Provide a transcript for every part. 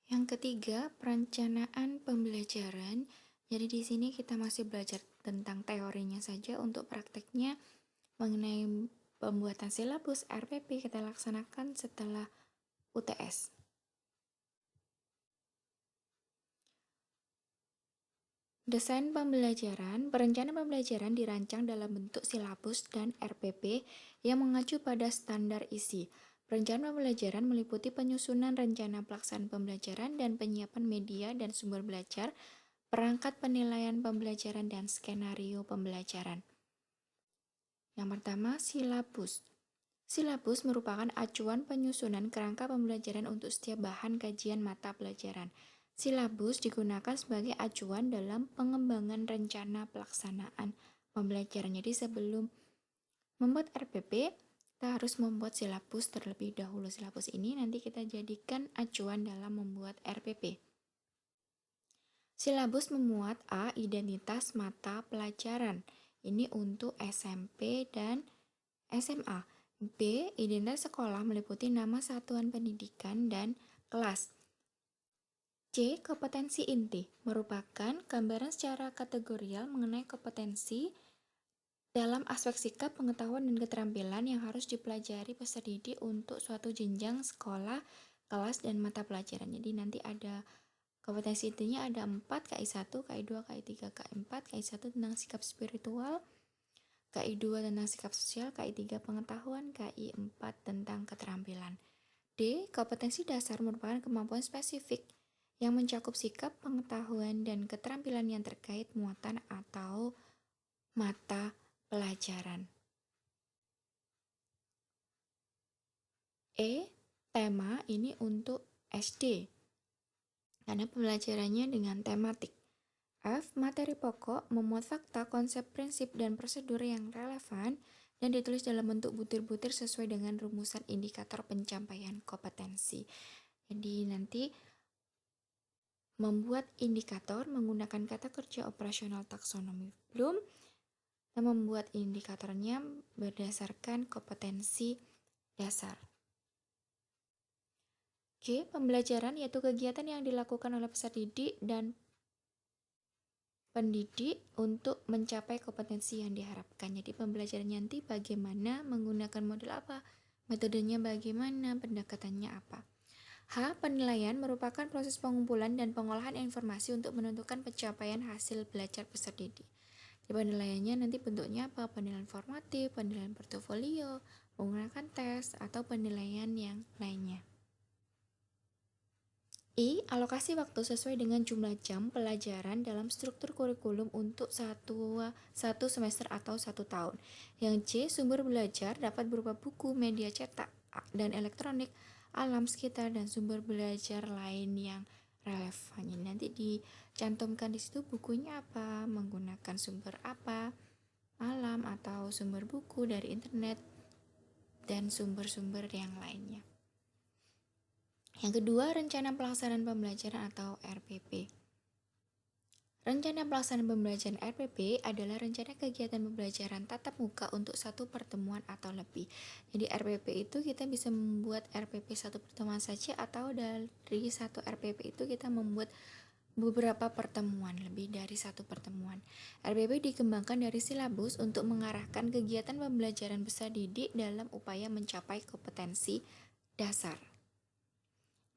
Yang ketiga, perencanaan pembelajaran. Jadi di sini kita masih belajar tentang teorinya saja. Untuk prakteknya mengenai pembuatan silabus RPP kita laksanakan setelah UTS. Desain pembelajaran, perencanaan pembelajaran dirancang dalam bentuk silabus dan RPP yang mengacu pada standar isi. Perencanaan pembelajaran meliputi penyusunan rencana pelaksanaan pembelajaran dan penyiapan media dan sumber belajar, perangkat penilaian pembelajaran, dan skenario pembelajaran. Yang pertama, silabus. Silabus merupakan acuan penyusunan kerangka pembelajaran untuk setiap bahan kajian mata pelajaran. Silabus digunakan sebagai acuan dalam pengembangan rencana pelaksanaan pembelajaran. Jadi sebelum membuat RPP, kita harus membuat silabus terlebih dahulu. Silabus ini nanti kita jadikan acuan dalam membuat RPP. Silabus memuat A. Identitas mata pelajaran. Ini untuk SMP dan SMA. B. Identitas sekolah meliputi nama satuan pendidikan dan kelas. C. Kompetensi inti merupakan gambaran secara kategorial mengenai kompetensi dalam aspek sikap, pengetahuan, dan keterampilan yang harus dipelajari peserta didik untuk suatu jenjang sekolah, kelas, dan mata pelajaran. Jadi nanti ada kompetensi intinya ada 4, KI1, KI2, KI3, KI4. KI1 tentang sikap spiritual, KI2 tentang sikap sosial, KI3 pengetahuan, KI4 tentang keterampilan. D. Kompetensi dasar merupakan kemampuan spesifik yang mencakup sikap, pengetahuan, dan keterampilan yang terkait muatan atau mata pelajaran. E. Tema ini untuk SD karena pembelajarannya dengan tematik. F. Materi pokok memuat fakta, konsep, prinsip, dan prosedur yang relevan dan ditulis dalam bentuk butir-butir sesuai dengan rumusan indikator pencapaian kompetensi. Jadi nanti membuat indikator menggunakan kata kerja operasional taksonomi Bloom dan membuat indikatornya berdasarkan kompetensi dasar. G. Pembelajaran yaitu kegiatan yang dilakukan oleh peserta didik dan pendidik untuk mencapai kompetensi yang diharapkan. Jadi pembelajaran nanti bagaimana, menggunakan model apa, metodenya bagaimana, pendekatannya apa. H. Penilaian merupakan proses pengumpulan dan pengolahan informasi untuk menentukan pencapaian hasil belajar peserta didik. Di penilaiannya nanti bentuknya apa? Penilaian formatif, penilaian portofolio, menggunakan tes, atau penilaian yang lainnya. I. Alokasi waktu sesuai dengan jumlah jam pelajaran dalam struktur kurikulum untuk satu semester atau 1 tahun. Yang C. Sumber belajar dapat berupa buku, media cetak, dan elektronik, alam sekitar, dan sumber belajar lain yang relevan. Nanti dicantumkan di situ bukunya apa, menggunakan sumber apa, alam atau sumber buku dari internet, dan sumber-sumber yang lainnya. Yang kedua, rencana pelaksanaan pembelajaran atau RPP. Rencana pelaksanaan pembelajaran RPP adalah rencana kegiatan pembelajaran tatap muka untuk satu pertemuan atau lebih. Jadi RPP itu kita bisa membuat RPP satu pertemuan saja atau dari satu RPP itu kita membuat beberapa pertemuan, lebih dari satu pertemuan. RPP dikembangkan dari silabus untuk mengarahkan kegiatan pembelajaran peserta didik dalam upaya mencapai kompetensi dasar.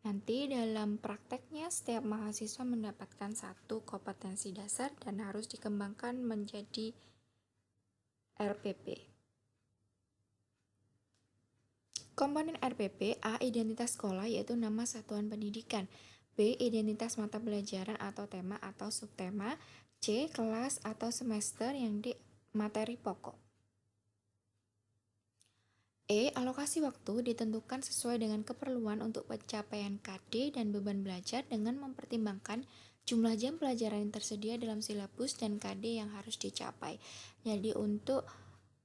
Nanti dalam prakteknya setiap mahasiswa mendapatkan satu kompetensi dasar dan harus dikembangkan menjadi RPP. Komponen RPP: A. Identitas sekolah yaitu nama satuan pendidikan. B. Identitas mata pelajaran atau tema atau subtema. C. Kelas atau semester yang di materi pokok. E. Alokasi waktu ditentukan sesuai dengan keperluan untuk pencapaian KD dan beban belajar dengan mempertimbangkan jumlah jam pelajaran yang tersedia dalam silabus dan KD yang harus dicapai. Jadi untuk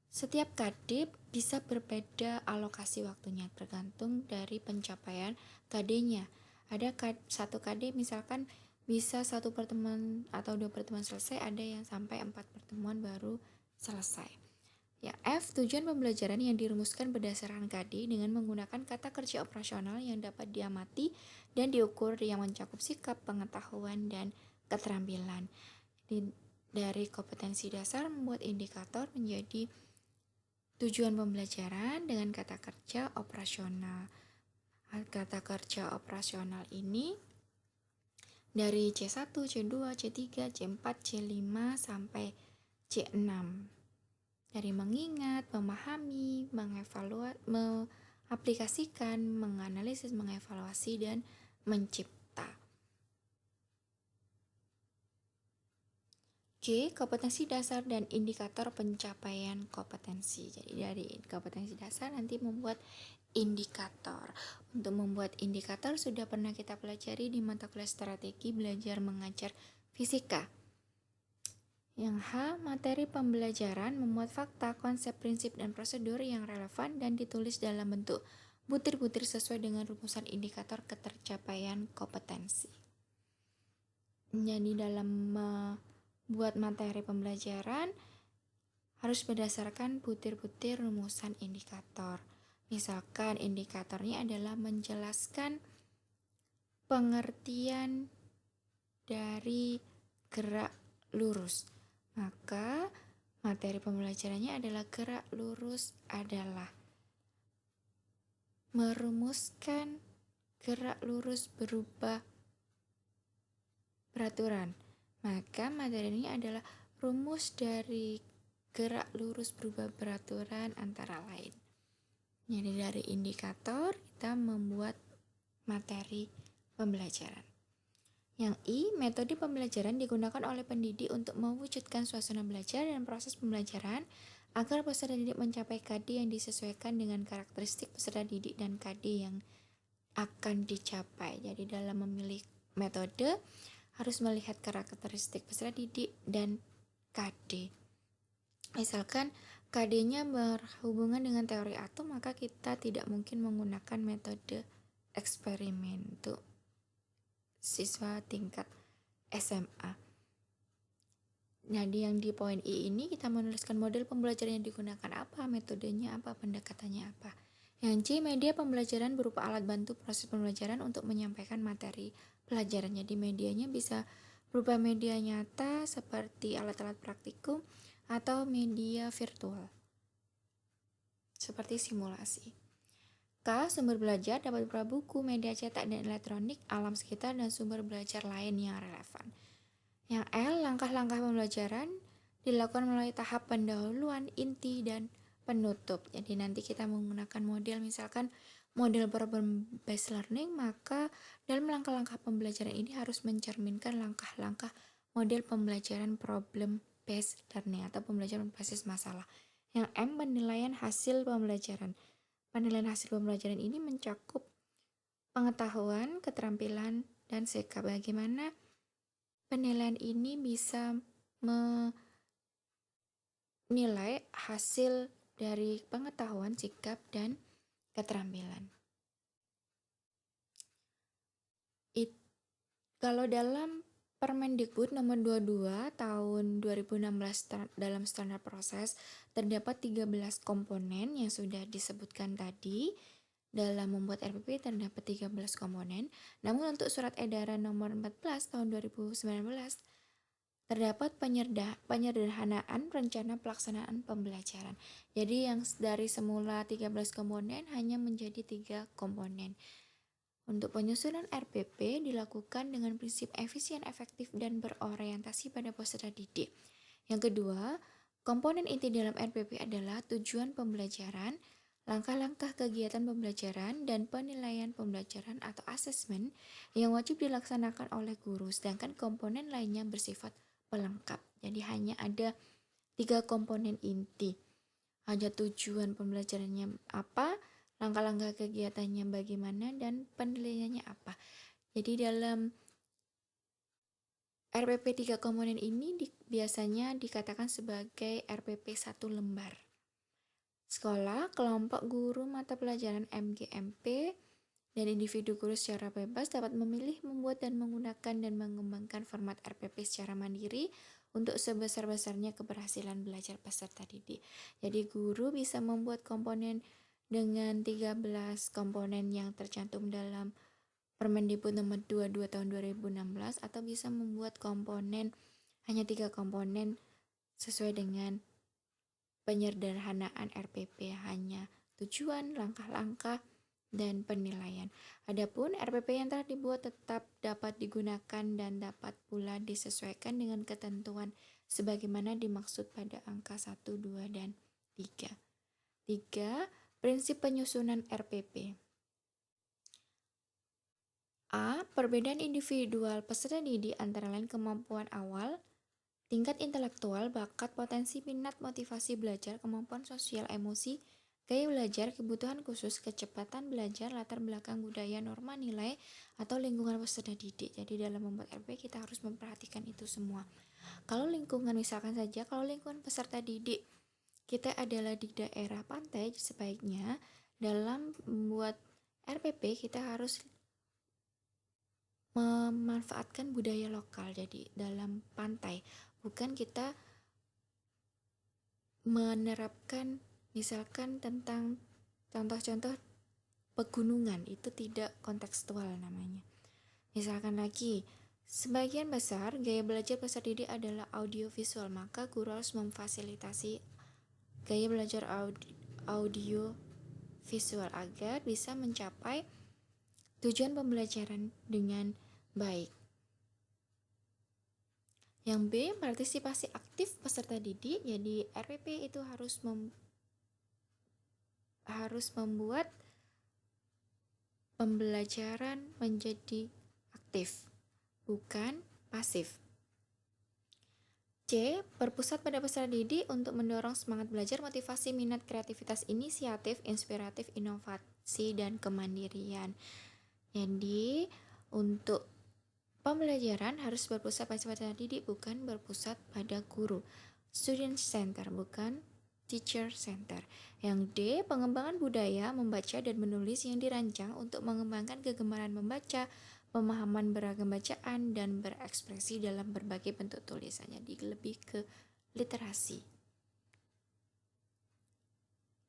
setiap KD bisa berbeda alokasi waktunya tergantung dari pencapaian KD-nya. Ada satu KD misalkan bisa 1 pertemuan atau 2 pertemuan selesai, ada yang sampai 4 pertemuan baru selesai. Yang F, tujuan pembelajaran yang dirumuskan berdasarkan KD dengan menggunakan kata kerja operasional yang dapat diamati dan diukur yang mencakup sikap, pengetahuan, dan keterampilan. Dari kompetensi dasar membuat indikator menjadi tujuan pembelajaran dengan kata kerja operasional. Kata kerja operasional ini dari C1, C2, C3, C4, C5, sampai C6. Dari mengingat, memahami, mengaplikasikan, menganalisis, mengevaluasi, dan mencipta. G, kompetensi dasar dan indikator pencapaian kompetensi. Jadi dari kompetensi dasar nanti membuat indikator. Untuk membuat indikator sudah pernah kita pelajari di mata kuliah strategi belajar mengajar fisika. Yang H, materi pembelajaran memuat fakta, konsep, prinsip, dan prosedur yang relevan dan ditulis dalam bentuk butir-butir sesuai dengan rumusan indikator ketercapaian kompetensi. Jadi dalam membuat materi pembelajaran harus berdasarkan butir-butir rumusan indikator. Misalkan indikatornya adalah menjelaskan pengertian dari gerak lurus. Maka materi pembelajarannya adalah gerak lurus adalah merumuskan gerak lurus berubah peraturan. Maka materi ini adalah rumus dari gerak lurus berubah peraturan antara lain. Jadi dari indikator kita membuat materi pembelajaran. Yang I, metode pembelajaran digunakan oleh pendidik untuk mewujudkan suasana belajar dan proses pembelajaran agar peserta didik mencapai KD yang disesuaikan dengan karakteristik peserta didik dan KD yang akan dicapai. Jadi dalam memilih metode harus melihat karakteristik peserta didik dan KD. Misalkan KD-nya berhubungan dengan teori atom, maka kita tidak mungkin menggunakan metode eksperimen untuk siswa tingkat SMA. Jadi yang di poin I ini kita menuliskan model pembelajaran yang digunakan apa, metodenya apa, pendekatannya apa. Yang C, media pembelajaran berupa alat bantu proses pembelajaran untuk menyampaikan materi pelajaran. Jadi medianya bisa berupa media nyata seperti alat-alat praktikum atau media virtual seperti simulasi. K, sumber belajar dapat berupa buku, media cetak dan elektronik, alam sekitar, dan sumber belajar lain yang relevan. Yang L, langkah-langkah pembelajaran dilakukan melalui tahap pendahuluan, inti, dan penutup. Jadi nanti kita menggunakan model, misalkan model problem based learning, maka dalam langkah-langkah pembelajaran ini harus mencerminkan langkah-langkah model pembelajaran problem based learning atau pembelajaran berbasis masalah. Yang M, penilaian hasil pembelajaran. Penilaian hasil pembelajaran ini mencakup pengetahuan, keterampilan, dan sikap. Bagaimana penilaian ini bisa menilai hasil dari pengetahuan, sikap, dan keterampilan. Kalau dalam Permendikbud nomor 22 tahun 2016 dalam standar proses terdapat 13 komponen yang sudah disebutkan tadi. Dalam membuat RPP terdapat 13 komponen. Namun untuk surat edaran nomor 14 tahun 2019 terdapat penyederhanaan rencana pelaksanaan pembelajaran. Jadi yang dari semula 13 komponen hanya menjadi 3 komponen. Untuk penyusunan RPP dilakukan dengan prinsip efisien, efektif, dan berorientasi pada peserta didik. Yang kedua, komponen inti dalam RPP adalah tujuan pembelajaran, langkah-langkah kegiatan pembelajaran, dan penilaian pembelajaran atau asesmen yang wajib dilaksanakan oleh guru, sedangkan komponen lainnya bersifat pelengkap. Jadi hanya ada 3 komponen inti. Ada tujuan pembelajarannya apa, langkah-langkah kegiatannya bagaimana, dan penilaiannya apa. Jadi dalam RPP 3 komponen ini biasanya dikatakan sebagai RPP 1 lembar. Sekolah, kelompok guru mata pelajaran MGMP dan individu guru secara bebas dapat memilih, membuat, dan menggunakan dan mengembangkan format RPP secara mandiri untuk sebesar-besarnya keberhasilan belajar peserta didik. Jadi guru bisa membuat komponen dengan 13 komponen yang tercantum dalam Permendikbud nomor 22 tahun 2016 atau bisa membuat komponen hanya 3 komponen sesuai dengan penyederhanaan RPP, hanya tujuan, langkah-langkah, dan penilaian. Adapun RPP yang telah dibuat tetap dapat digunakan dan dapat pula disesuaikan dengan ketentuan sebagaimana dimaksud pada angka 1, 2, dan 3. 3. Prinsip penyusunan RPP. A. Perbedaan individual peserta didik antara lain kemampuan awal, tingkat intelektual, bakat, potensi, minat, motivasi belajar, kemampuan sosial, emosi, gaya belajar, kebutuhan khusus, kecepatan belajar, latar belakang budaya, norma nilai, atau lingkungan peserta didik. Jadi dalam membuat RP kita harus memperhatikan itu semua. Kalau lingkungan, misalkan saja kalau lingkungan peserta didik kita adalah di daerah pantai, sebaiknya dalam membuat RPP kita harus memanfaatkan budaya lokal. Jadi dalam pantai, bukan kita menerapkan misalkan tentang contoh-contoh pegunungan, itu tidak kontekstual namanya. Misalkan lagi, sebagian besar gaya belajar peserta didik adalah audiovisual, maka guru harus memfasilitasi gaya belajar audio visual agar bisa mencapai tujuan pembelajaran dengan baik. Yang B, partisipasi aktif peserta didik. Jadi RPP itu harus membuat pembelajaran menjadi aktif, bukan pasif. C. Berpusat pada peserta didik untuk mendorong semangat belajar, motivasi, minat, kreativitas, inisiatif, inspiratif, inovasi, dan kemandirian. Jadi untuk pembelajaran harus berpusat pada peserta didik, bukan berpusat pada guru. Student center, bukan teacher center. Yang D. Pengembangan budaya membaca dan menulis yang dirancang untuk mengembangkan kegemaran membaca, pemahaman beragam bacaan, dan berekspresi dalam berbagai bentuk tulisan. Jadi lebih ke literasi.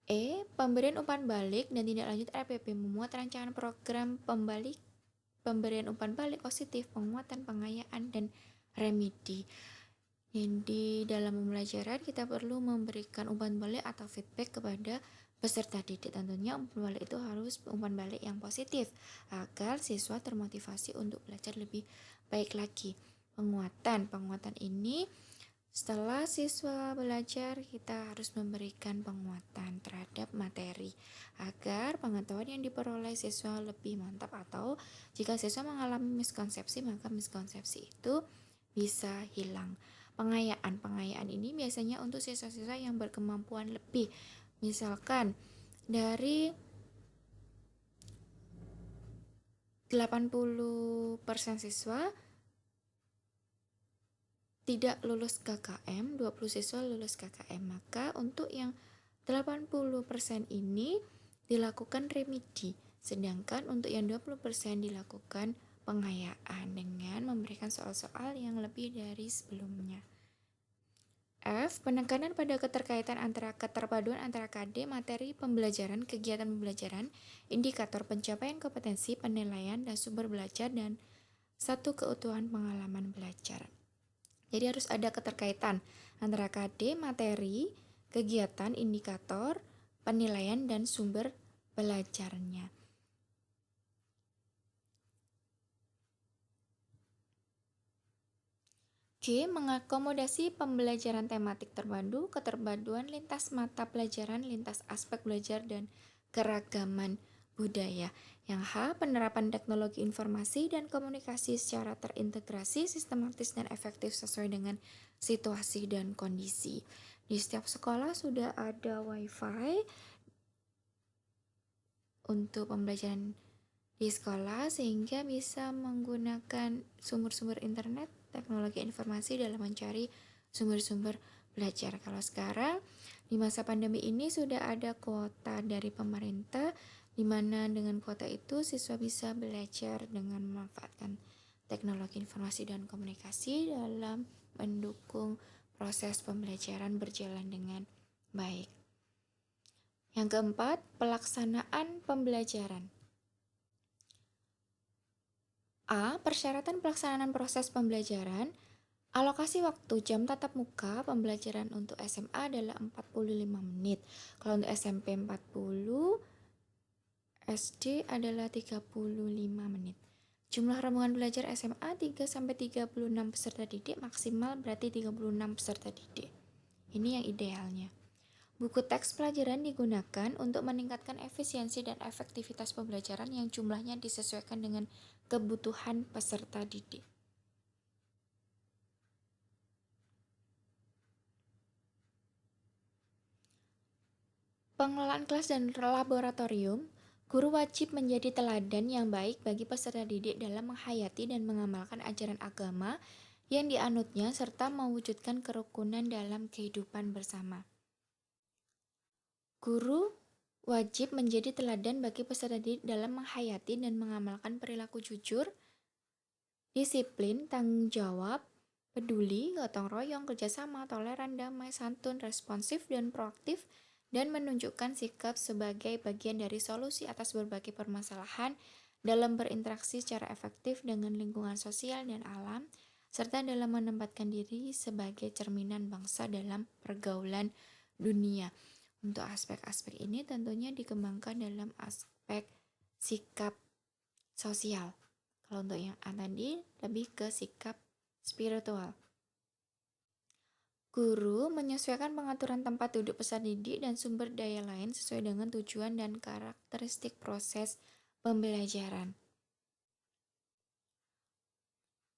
E. Pemberian umpan balik dan tindak lanjut RPP memuat rancangan program pemberian umpan balik positif, penguatan, pengayaan, dan remedi. Jadi dalam pembelajaran kita perlu memberikan umpan balik atau feedback kepada peserta didik. Tentunya umpan balik itu harus umpan balik yang positif agar siswa termotivasi untuk belajar lebih baik lagi. Penguatan ini setelah siswa belajar kita harus memberikan penguatan terhadap materi agar pengetahuan yang diperoleh siswa lebih mantap, atau jika siswa mengalami miskonsepsi maka miskonsepsi itu bisa hilang. Pengayaan ini biasanya untuk siswa-siswa yang berkemampuan lebih. Misalkan dari 80% siswa tidak lulus KKM, 20 siswa lulus KKM, maka untuk yang 80% ini dilakukan remedi, sedangkan untuk yang 20% dilakukan pengayaan dengan memberikan soal-soal yang lebih dari sebelumnya. F. Penekanan pada keterpaduan antara KD, materi pembelajaran, kegiatan pembelajaran, indikator pencapaian kompetensi, penilaian, dan sumber belajar, dan satu keutuhan pengalaman belajar. Jadi harus ada keterkaitan antara KD, materi, kegiatan, indikator, penilaian, dan sumber belajarnya. G. Mengakomodasi pembelajaran tematik terpadu, keterpaduan lintas mata pelajaran, lintas aspek belajar, dan keragaman budaya. Yang H. Penerapan teknologi informasi dan komunikasi secara terintegrasi, sistematis, dan efektif sesuai dengan situasi dan kondisi. Di setiap sekolah sudah ada WiFi untuk pembelajaran di sekolah sehingga bisa menggunakan sumber-sumber internet, teknologi informasi dalam mencari sumber-sumber belajar. Kalau sekarang di masa pandemi ini sudah ada kuota dari pemerintah di mana dengan kuota itu siswa bisa belajar dengan memanfaatkan teknologi informasi dan komunikasi dalam mendukung proses pembelajaran berjalan dengan baik. Yang keempat, pelaksanaan pembelajaran. A. Persyaratan pelaksanaan proses pembelajaran. Alokasi waktu jam tatap muka pembelajaran untuk SMA adalah 45 menit. Kalau untuk SMP 40, SD adalah 35 menit. Jumlah rombongan belajar SMA 3-36 peserta didik, maksimal berarti 36 peserta didik. Ini yang idealnya. Buku teks pelajaran digunakan untuk meningkatkan efisiensi dan efektivitas pembelajaran yang jumlahnya disesuaikan dengan kebutuhan peserta didik. Pengelolaan kelas dan laboratorium, guru wajib menjadi teladan yang baik bagi peserta didik dalam menghayati dan mengamalkan ajaran agama yang dianutnya serta mewujudkan kerukunan dalam kehidupan bersama. Guru wajib menjadi teladan bagi peserta didik dalam menghayati dan mengamalkan perilaku jujur, disiplin, tanggung jawab, peduli, gotong royong, kerjasama, toleran, damai, santun, responsif, dan proaktif, dan menunjukkan sikap sebagai bagian dari solusi atas berbagai permasalahan dalam berinteraksi secara efektif dengan lingkungan sosial dan alam, serta dalam menempatkan diri sebagai cerminan bangsa dalam pergaulan dunia. Untuk aspek-aspek ini tentunya dikembangkan dalam aspek sikap sosial. Kalau untuk yang A tadi lebih ke sikap spiritual. Guru menyesuaikan pengaturan tempat duduk peserta didik dan sumber daya lain sesuai dengan tujuan dan karakteristik proses pembelajaran.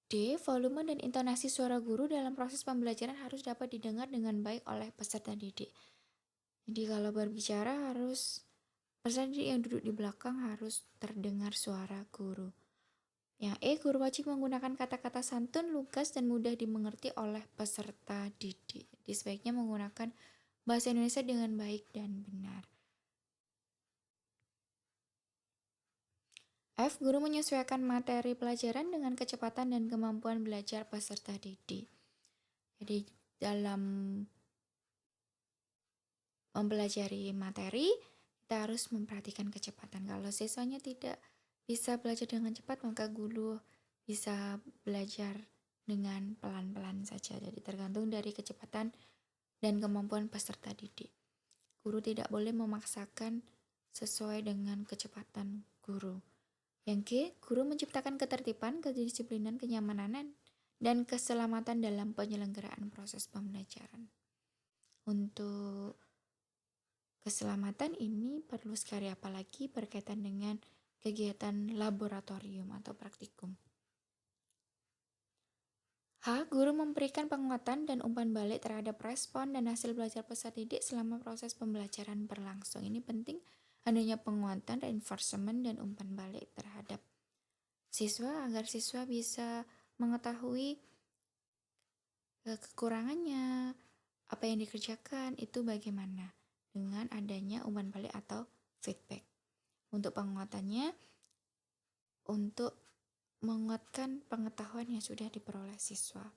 D. Volume dan intonasi suara guru dalam proses pembelajaran harus dapat didengar dengan baik oleh peserta didik. Jadi kalau berbicara harus peserta didik yang duduk di belakang harus terdengar suara guru. Yang E. Guru wajib menggunakan kata-kata santun, lugas, dan mudah dimengerti oleh peserta didik. Jadi sebaiknya menggunakan bahasa Indonesia dengan baik dan benar. F. Guru menyesuaikan materi pelajaran dengan kecepatan dan kemampuan belajar peserta didik. Jadi dalam mempelajari materi, kita harus memperhatikan kecepatan. Kalau siswanya tidak bisa belajar dengan cepat, maka guru bisa belajar dengan pelan-pelan saja. Jadi tergantung dari kecepatan dan kemampuan peserta didik. Guru tidak boleh memaksakan sesuai dengan kecepatan guru. Yang G, guru menciptakan ketertiban, kedisiplinan, kenyamanan, dan keselamatan dalam penyelenggaraan proses pembelajaran. Untuk keselamatan ini perlu sekali, apalagi berkaitan dengan kegiatan laboratorium atau praktikum. H. Guru memberikan penguatan dan umpan balik terhadap respon dan hasil belajar peserta didik selama proses pembelajaran berlangsung. Ini penting adanya penguatan, reinforcement, dan umpan balik terhadap siswa agar siswa bisa mengetahui kekurangannya, apa yang dikerjakan itu bagaimana dengan adanya umpan balik atau feedback. Untuk penguatannya, untuk menguatkan pengetahuan yang sudah diperoleh siswa.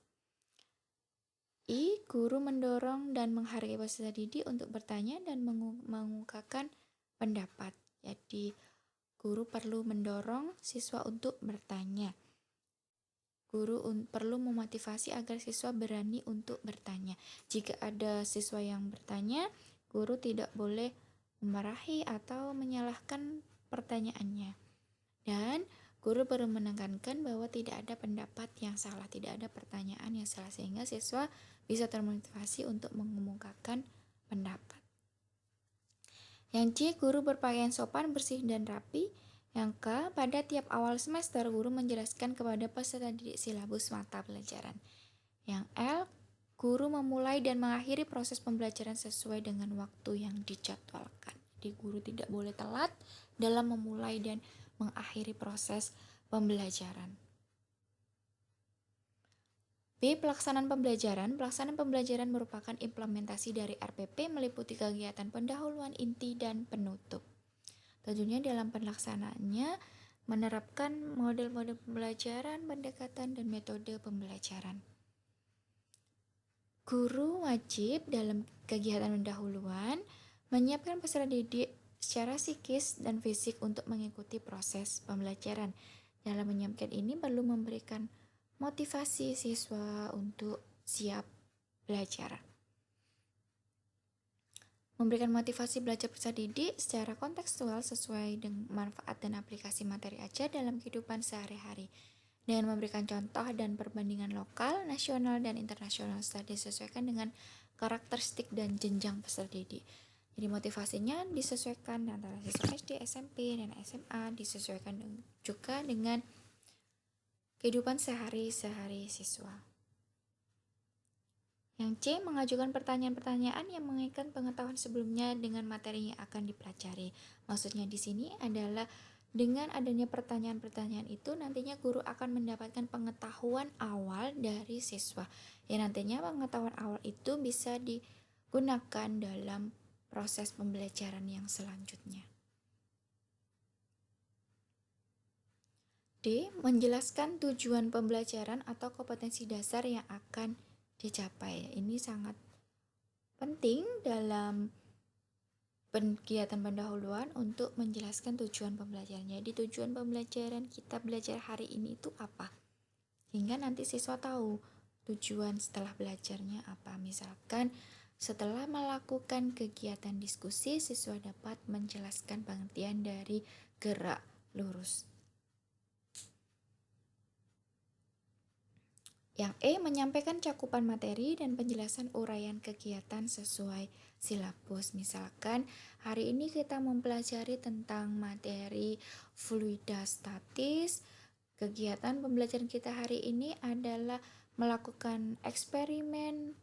I. Guru mendorong dan menghargai peserta didik untuk bertanya dan mengungkapkan pendapat. Jadi, guru perlu mendorong siswa untuk bertanya. Guru perlu memotivasi agar siswa berani untuk bertanya. Jika ada siswa yang bertanya, guru tidak boleh memarahi atau menyalahkan pertanyaannya. Dan guru perlu menekankan bahwa tidak ada pendapat yang salah, tidak ada pertanyaan yang salah, sehingga siswa bisa termotivasi untuk mengemukakan pendapat. Yang C, guru berpakaian sopan, bersih, dan rapi. Yang K, pada tiap awal semester guru menjelaskan kepada peserta didik silabus mata pelajaran. Yang L, guru memulai dan mengakhiri proses pembelajaran sesuai dengan waktu yang dijadwalkan. Jadi guru tidak boleh telat dalam memulai dan mengakhiri proses pembelajaran. B. Pelaksanaan pembelajaran. Pelaksanaan pembelajaran merupakan implementasi dari RPP meliputi kegiatan pendahuluan, inti, dan penutup. Tentunya dalam pelaksanaannya menerapkan model-model pembelajaran, pendekatan, dan metode pembelajaran. Guru wajib dalam kegiatan pendahuluan menyiapkan peserta didik secara psikis dan fisik untuk mengikuti proses pembelajaran. Dalam menyiapkan ini perlu memberikan motivasi siswa untuk siap belajar. Memberikan motivasi belajar peserta didik secara kontekstual sesuai dengan manfaat dan aplikasi materi ajar dalam kehidupan sehari-hari. Dengan memberikan contoh dan perbandingan lokal, nasional, dan internasional setelah disesuaikan dengan karakteristik dan jenjang peserta didik. Jadi motivasinya disesuaikan antara siswa SD, SMP, dan SMA, disesuaikan juga dengan kehidupan sehari-hari siswa. Yang C, mengajukan pertanyaan-pertanyaan yang mengaitkan pengetahuan sebelumnya dengan materi yang akan dipelajari. Maksudnya di sini adalah dengan adanya pertanyaan-pertanyaan itu nantinya guru akan mendapatkan pengetahuan awal dari siswa. Yang nantinya pengetahuan awal itu bisa digunakan dalam proses pembelajaran yang selanjutnya. D, menjelaskan tujuan pembelajaran atau kompetensi dasar yang akan dicapai. Ini sangat penting dalam kegiatan pendahuluan untuk menjelaskan tujuan pembelajaran. Jadi tujuan pembelajaran kita belajar hari ini itu apa? Sehingga nanti siswa tahu tujuan setelah belajarnya apa. Misalkan setelah melakukan kegiatan diskusi, siswa dapat menjelaskan pengertian dari gerak lurus. Yang E, menyampaikan cakupan materi dan penjelasan uraian kegiatan sesuai silabus. Misalkan hari ini kita mempelajari tentang materi fluida statis. Kegiatan pembelajaran kita hari ini adalah melakukan eksperimen,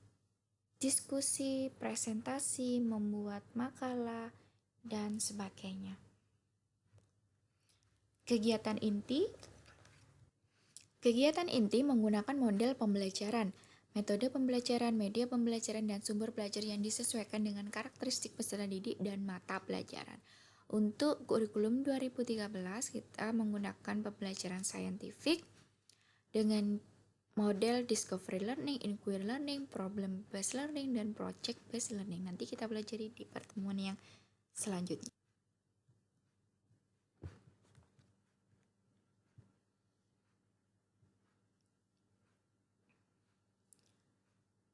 diskusi, presentasi, membuat makalah, dan sebagainya. Kegiatan inti menggunakan model pembelajaran, metode pembelajaran, media pembelajaran, dan sumber belajar yang disesuaikan dengan karakteristik peserta didik dan mata pelajaran. Untuk kurikulum 2013 kita menggunakan pembelajaran saintifik dengan model discovery learning, inquiry learning, problem based learning, dan project based learning. Nanti kita pelajari di pertemuan yang selanjutnya.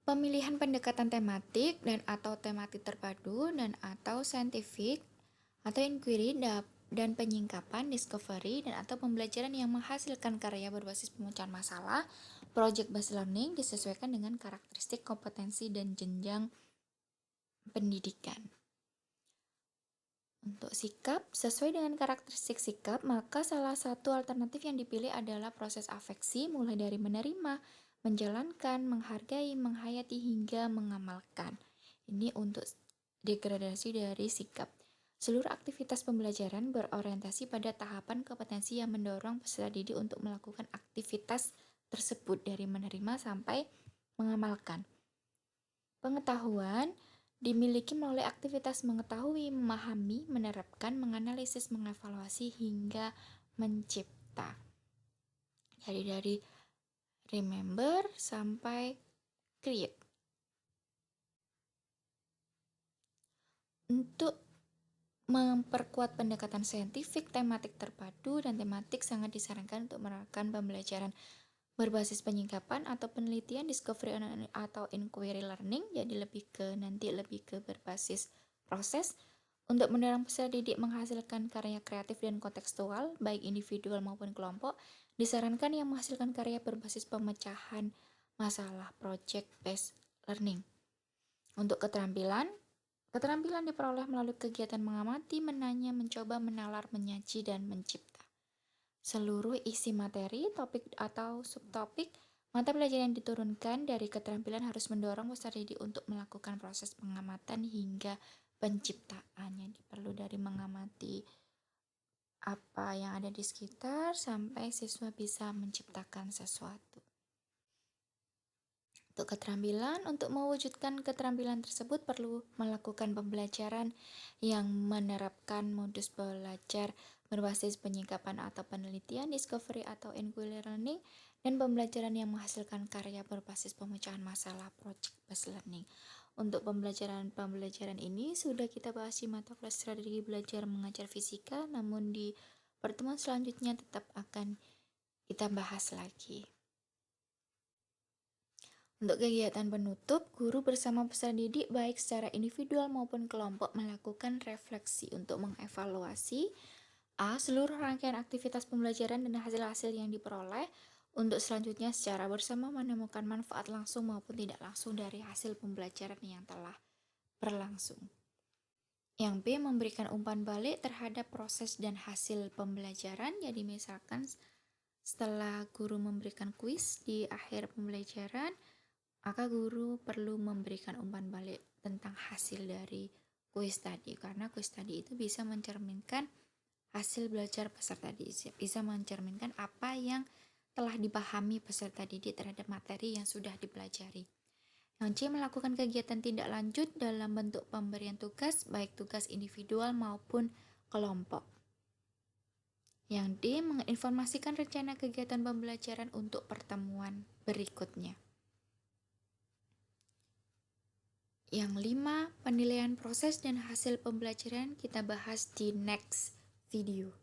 Pemilihan pendekatan tematik dan atau tematik terpadu dan atau saintifik atau inquiry dan penyingkapan discovery dan atau pembelajaran yang menghasilkan karya berbasis pemecahan masalah, project based learning disesuaikan dengan karakteristik kompetensi dan jenjang pendidikan. Untuk sikap, sesuai dengan karakteristik sikap, maka salah satu alternatif yang dipilih adalah proses afeksi mulai dari menerima, menjalankan, menghargai, menghayati, hingga mengamalkan. Ini untuk degradasi dari sikap. Seluruh aktivitas pembelajaran berorientasi pada tahapan kompetensi yang mendorong peserta didik untuk melakukan aktivitas tersebut dari menerima sampai mengamalkan. Pengetahuan dimiliki melalui aktivitas mengetahui, memahami, menerapkan, menganalisis, mengevaluasi, hingga mencipta. Jadi dari remember sampai create. Untuk memperkuat pendekatan saintifik, tematik terpadu, dan tematik sangat disarankan untuk menerapkan pembelajaran berbasis penyingkapan atau penelitian, discovery atau inquiry learning. Jadi lebih ke berbasis proses untuk mendorong peserta didik menghasilkan karya kreatif dan kontekstual baik individual maupun kelompok. Disarankan yang menghasilkan karya berbasis pemecahan masalah, project based learning. Untuk keterampilan diperoleh melalui kegiatan mengamati, menanya, mencoba, menalar, menyaji, dan mencipta. Seluruh isi materi, topik atau subtopik mata pelajaran yang diturunkan dari keterampilan harus mendorong peserta didik untuk melakukan proses pengamatan hingga penciptaannya. Perlu dari mengamati apa yang ada di sekitar sampai siswa bisa menciptakan sesuatu. Untuk keterampilan, untuk mewujudkan keterampilan tersebut perlu melakukan pembelajaran yang menerapkan modus belajar berbasis penyingkapan atau penelitian, discovery atau inquiry learning, dan pembelajaran yang menghasilkan karya berbasis pemecahan masalah, project based learning. Untuk pembelajaran ini sudah kita bahas di mata kuliah strategi belajar mengajar fisika, namun di pertemuan selanjutnya tetap akan kita bahas lagi. Untuk kegiatan penutup, guru bersama peserta didik baik secara individual maupun kelompok melakukan refleksi untuk mengevaluasi seluruh rangkaian aktivitas pembelajaran dan hasil-hasil yang diperoleh, untuk selanjutnya secara bersama menemukan manfaat langsung maupun tidak langsung dari hasil pembelajaran yang telah berlangsung. Yang B, memberikan umpan balik terhadap proses dan hasil pembelajaran. Jadi misalkan setelah guru memberikan kuis di akhir pembelajaran, maka guru perlu memberikan umpan balik tentang hasil dari kuis tadi, karena kuis tadi itu bisa mencerminkan hasil belajar peserta didik, bisa mencerminkan apa yang telah dipahami peserta didik terhadap materi yang sudah dipelajari. Yang C, melakukan kegiatan tindak lanjut dalam bentuk pemberian tugas, baik tugas individual maupun kelompok. Yang D, menginformasikan rencana kegiatan pembelajaran untuk pertemuan berikutnya. Yang 5, penilaian proses dan hasil pembelajaran kita bahas di next video.